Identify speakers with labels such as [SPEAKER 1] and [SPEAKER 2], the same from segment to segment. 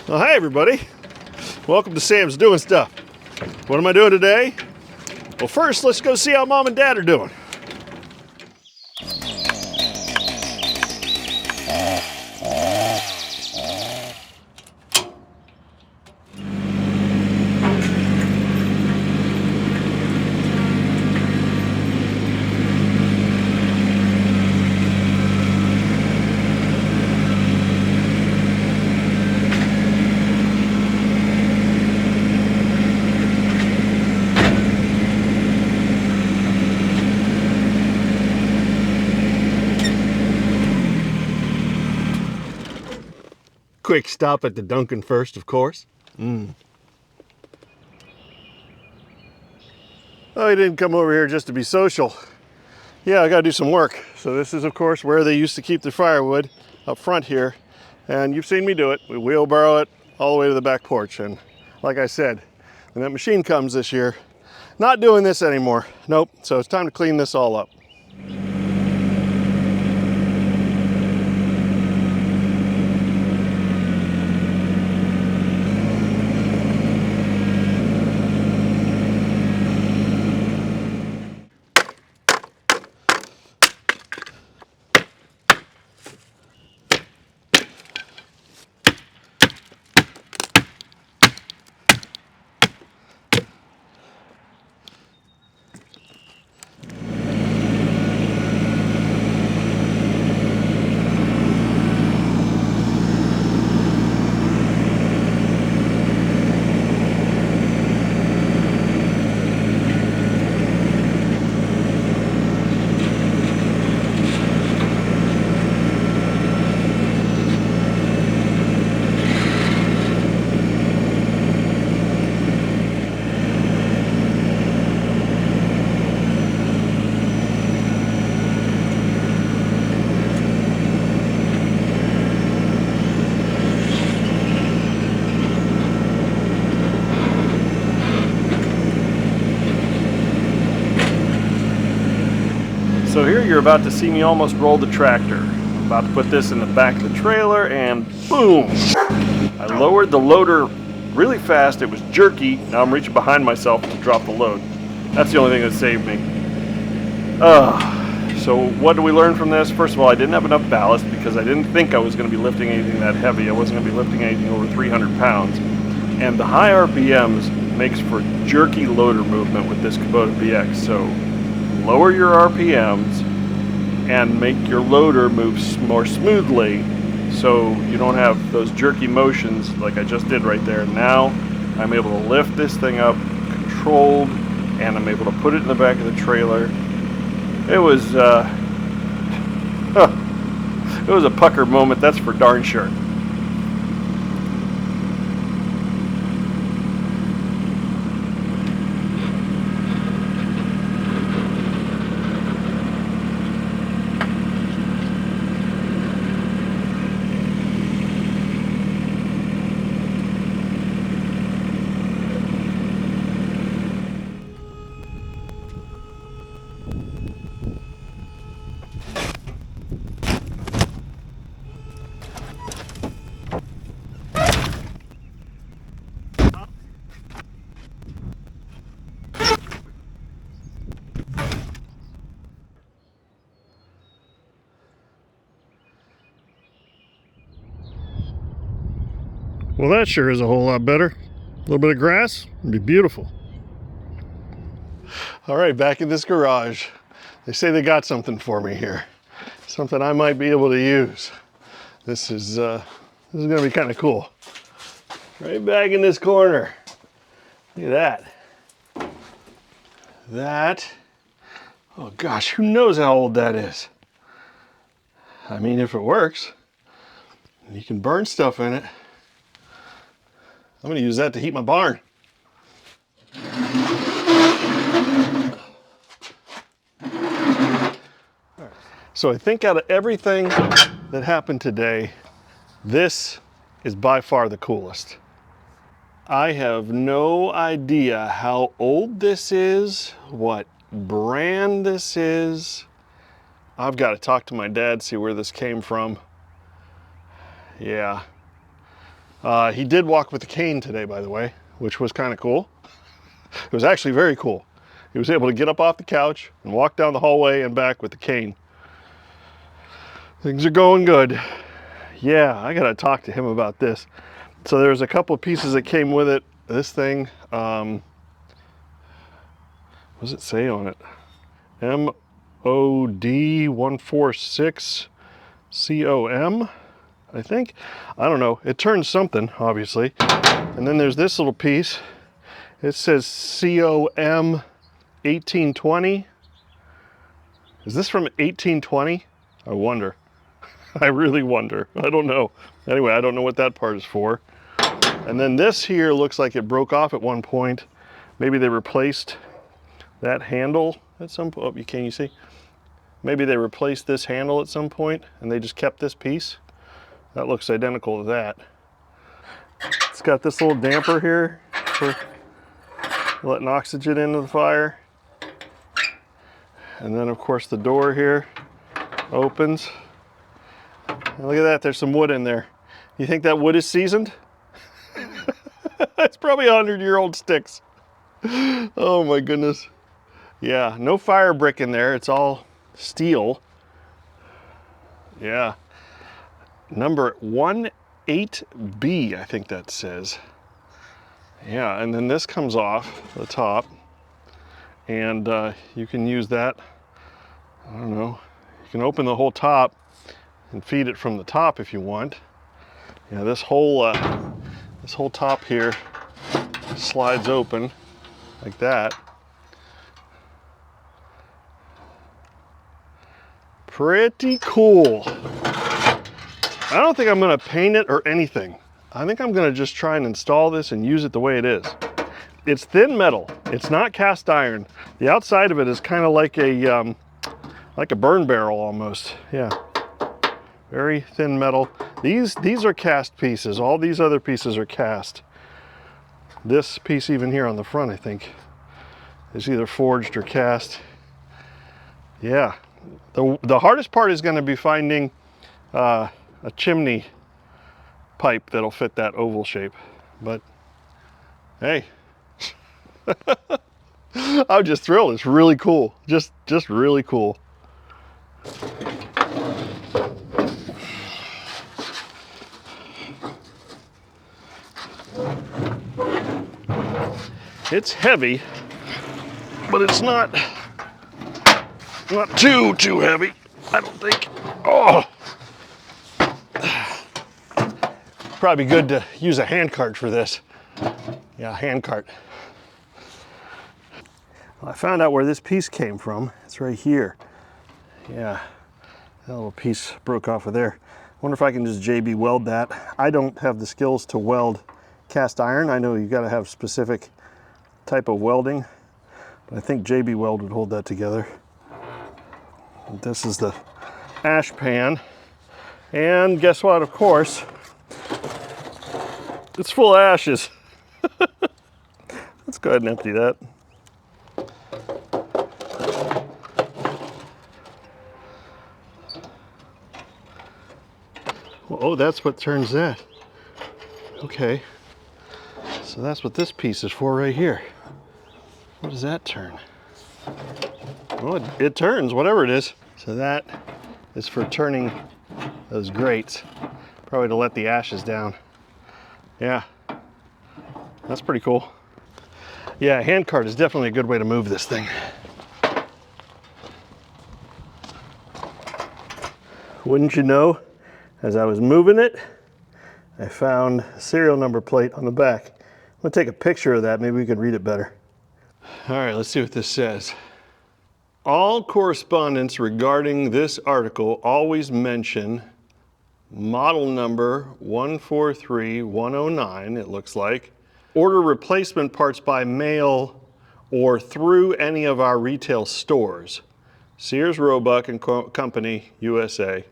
[SPEAKER 1] Well, hi everybody. Welcome to Sam's Doing Stuff. What am I doing today? Well, first let's go see how Mom and Dad are doing. Quick stop at the Dunkin' first, of course. Oh, he didn't come over here just to be social. Yeah, I gotta do some work. So this is, of course, where they used to keep the firewood up front here. And you've seen me do it. We wheelbarrow it all the way to the back porch. And like I said, when that machine comes this year, not doing this anymore. Nope, so it's time to clean this all up. So here you're about to see me almost roll the tractor. I'm about to put this in the back of the trailer and boom! I lowered the loader really fast. It was jerky. Now I'm reaching behind myself to drop the load. That's the only thing that saved me. So what do we learn from this? First of all, I didn't have enough ballast because I didn't think I was going to be lifting anything that heavy. I wasn't going to be lifting anything over 300 pounds. And the high RPMs makes for jerky loader movement with this Kubota BX. So lower your RPMs and make your loader move more smoothly so you don't have those jerky motions like I just did right there. Now I'm able to lift this thing up controlled and I'm able to put it in the back of the trailer. It was it was a pucker moment, that's for darn sure. Well, that sure is a whole lot better. A little bit of grass would be beautiful. All right, back in this garage. They say they got something for me here. Something I might be able to use. This is gonna be kind of cool. Right back in this corner. Look at that. That, oh gosh, who knows how old that is? I mean, if it works, you can burn stuff in it. I'm gonna use that to heat my barn. So I think out of everything that happened today, this is by far the coolest. I have no idea how old this is, what brand this is. I've got to talk to my dad, see where this came from. Yeah. He did walk with the cane today, by the way, which was kind of cool. It was actually very cool. He was able to get up off the couch and walk down the hallway and back with the cane. Things are going good. Yeah, I gotta talk to him about this. So there's a couple of pieces that came with it. This thing, what does it say on it? MOD146COM, I think. I don't know. It turns something, obviously. And then there's this little piece. It says COM 1820. Is this from 1820? I wonder. I really wonder. I don't know. Anyway, I don't know what that part is for. And then this here looks like it broke off at one point. Maybe they replaced that handle at some point. Oh, can you see? Maybe they replaced this handle at some point and they just kept this piece. That looks identical to that. It's got this little damper here for letting oxygen into the fire. And then of course the door here opens. And look at that, there's some wood in there. You think that wood is seasoned? It's probably 100-year-old sticks. Oh my goodness. Yeah, no fire brick in there, it's all steel. Yeah. Number 18B, I think that says. Yeah, and then this comes off the top. And you can use that, I don't know, you can open the whole top and feed it from the top if you want. Yeah, this whole top here slides open like that. Pretty cool. I don't think I'm gonna paint it or anything. I think I'm gonna just try and install this and use it the way it is. It's thin metal. It's not cast iron. The outside of it is kind of like a burn barrel almost. Yeah, very thin metal. These are cast pieces. All these other pieces are cast. This piece even here on the front, I think, is either forged or cast. Yeah, the hardest part is going to be finding a chimney pipe that'll fit that oval shape. But hey. I'm just thrilled. It's really cool. Just really cool. It's heavy, but it's not too heavy, I don't think. Oh, probably good to use a hand cart for this. Yeah, hand cart. Well, I found out where this piece came from. It's right here. Yeah, that little piece broke off of there. Wonder if I can just JB weld that. I don't have the skills to weld cast iron. I know you got to have specific type of welding, but I think JB Weld would hold that together. And this is the ash pan, and guess what? Of course, it's full of ashes. Let's go ahead and empty that. Oh, that's what turns that. Okay, so that's what this piece is for right here. What does that turn? Well, it turns, whatever it is. So that is for turning those grates, probably to let the ashes down. Yeah, that's pretty cool. Yeah, a hand cart is definitely a good way to move this thing. Wouldn't you know, as I was moving it, I found a serial number plate on the back. I'm gonna take a picture of that, maybe we can read it better. All right, let's see what this says. All correspondence regarding this article always mention model number 143109, it looks like. Order replacement parts by mail or through any of our retail stores. Sears, Roebuck and Company, USA.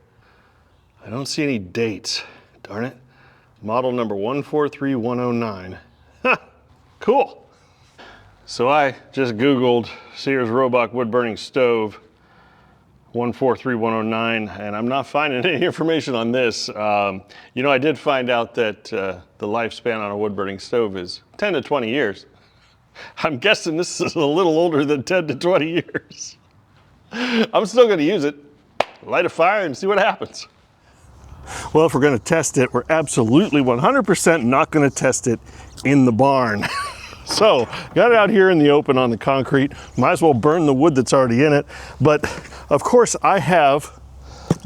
[SPEAKER 1] I don't see any dates, darn it. Model number 143109. Huh, cool. So I just Googled Sears Roebuck wood burning stove 143109, and I'm not finding any information on this. You know, I did find out that the lifespan on a wood burning stove is 10 to 20 years. I'm guessing this is a little older than 10 to 20 years. I'm still going to use it, light a fire and see what happens. Well, if we're going to test it, we're absolutely 100% not going to test it in the barn. So, got it out here in the open on the concrete. Might as well burn the wood that's already in it. But, of course, I have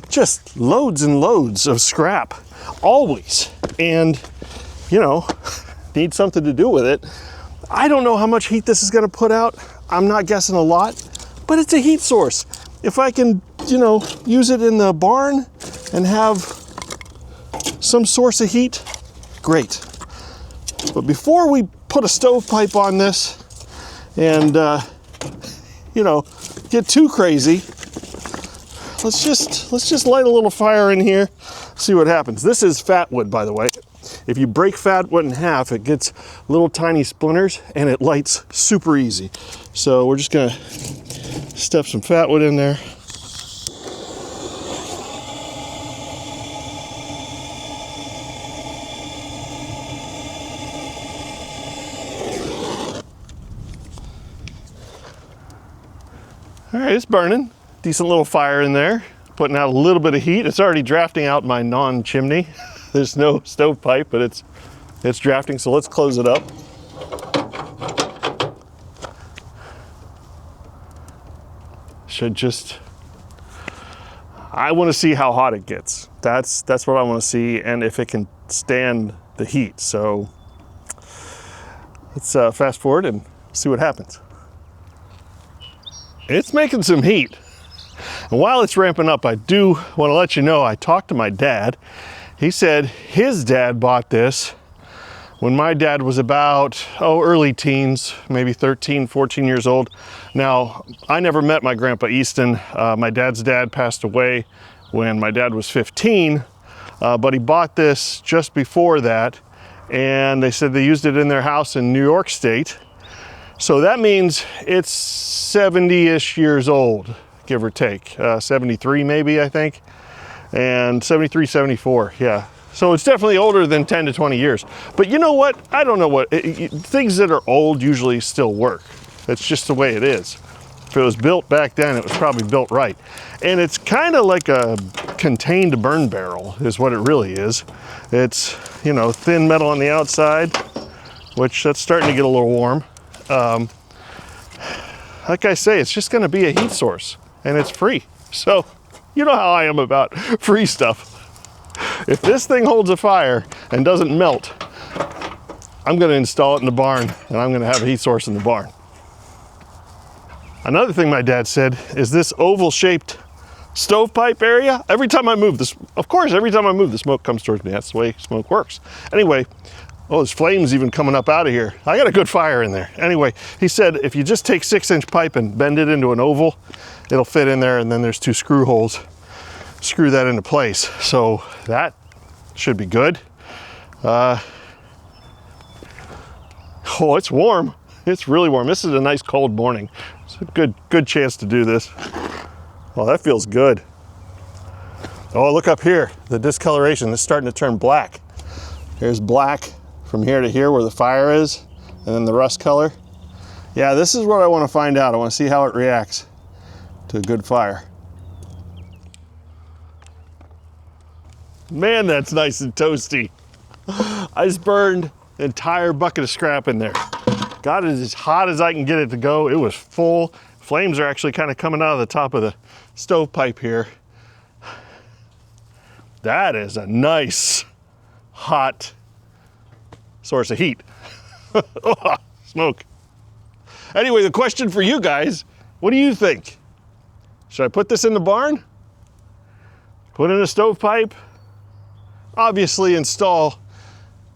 [SPEAKER 1] just loads and loads of scrap, always. And, you know, need something to do with it. I don't know how much heat this is going to put out. I'm not guessing a lot, but it's a heat source. If I can, you know, use it in the barn and have some source of heat, great. But before we put a stovepipe on this and, you know, get too crazy, let's just light a little fire in here, see what happens. This is fat wood, by the way. If you break fat wood in half, it gets little tiny splinters and it lights super easy. So we're just gonna stuff some fat wood in there. All right, it's burning. Decent little fire in there. Putting out a little bit of heat. It's already drafting out my non-chimney. There's no stovepipe, but it's drafting, so let's close it up. I want to see how hot it gets. That's what I want to see, and if it can stand the heat. So let's fast forward and see what happens. It's making some heat. And while it's ramping up, I do want to let you know I talked to my dad. He said his dad bought this when my dad was about, early teens, maybe 13, 14 years old. Now, I never met my Grandpa Easton. My dad's dad passed away when my dad was 15, but he bought this just before that. And they said they used it in their house in New York State. So that means it's 70-ish years old, give or take. 73 maybe, I think. And 73, 74, yeah. So it's definitely older than 10 to 20 years. But you know what? I don't know what, things that are old usually still work. That's just the way it is. If it was built back then, it was probably built right. And it's kind of like a contained burn barrel is what it really is. It's, you know, thin metal on the outside, which that's starting to get a little warm. Like I say, it's just gonna be a heat source and it's free. So, you know how I am about free stuff. If this thing holds a fire and doesn't melt, I'm gonna install it in the barn and I'm gonna have a heat source in the barn. Another thing my dad said is this oval shaped stovepipe area, every time I move this, of course, every time I move the smoke comes towards me. That's the way smoke works. Anyway, there's flames even coming up out of here. I got a good fire in there. Anyway, he said if you just take 6-inch pipe and bend it into an oval, it'll fit in there, and then there's 2 screw holes. Screw that into place. So that should be good. It's warm. It's really warm. This is a nice cold morning. It's a good chance to do this. Oh, that feels good. Oh, look up here. The discoloration is starting to turn black. Here's black from here to here where the fire is, and then the rust color. Yeah, this is what I want to find out. I want to see how it reacts to a good fire. Man, that's nice and toasty. I just burned an entire bucket of scrap in there. Got it as hot as I can get it to go. It was full. Flames are actually kind of coming out of the top of the stovepipe here. That is a nice, hot source of heat. Oh, smoke. Anyway, the question for you guys, what do you think? Should I put this in the barn? Put in a stovepipe? Obviously install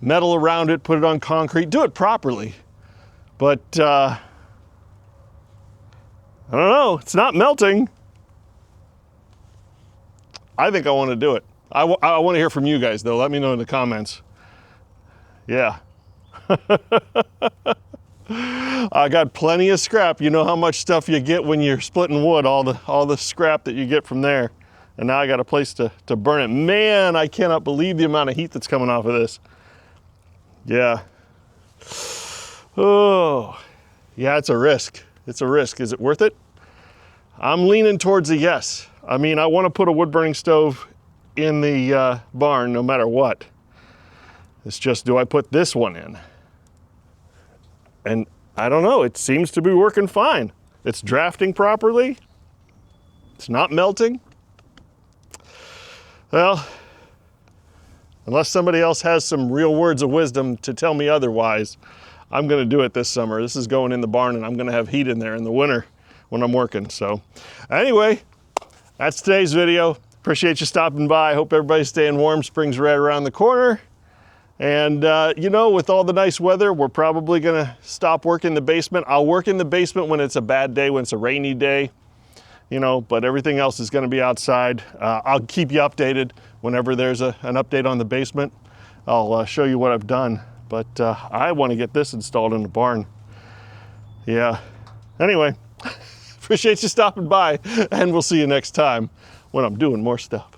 [SPEAKER 1] metal around it, put it on concrete, do it properly. But I don't know, it's not melting. I think I want to do it. I want to hear from you guys though. Let me know in the comments. Yeah.
[SPEAKER 2] I got plenty of scrap. You know how much stuff you get when you're splitting wood, all the scrap that you get from there. And now I got a place to burn it. Man, I cannot believe the amount of heat that's coming off of this. Yeah. Oh, yeah, it's a risk. It's a risk. Is it worth it? I'm leaning towards a yes. I mean, I want to put a wood burning stove in the barn no matter what. It's just, do I put this one in? And I don't know, it seems to be working fine. It's drafting properly. It's not melting. Well, unless somebody else has some real words of wisdom to tell me otherwise, I'm gonna do it this summer. This is going in the barn and I'm gonna have heat in there in the winter when I'm working. So anyway, that's today's video. Appreciate you stopping by. Hope everybody's staying warm. Spring's right around the corner. And you know, with all the nice weather, we're probably gonna stop working the basement. I'll work in the basement when it's a bad day, when it's a rainy day, you know, but everything else is gonna be outside. I'll keep you updated whenever there's an update on the basement. I'll show you what I've done, but I wanna get this installed in the barn. Yeah, anyway, appreciate you stopping by, and we'll see you next time when I'm doing more stuff.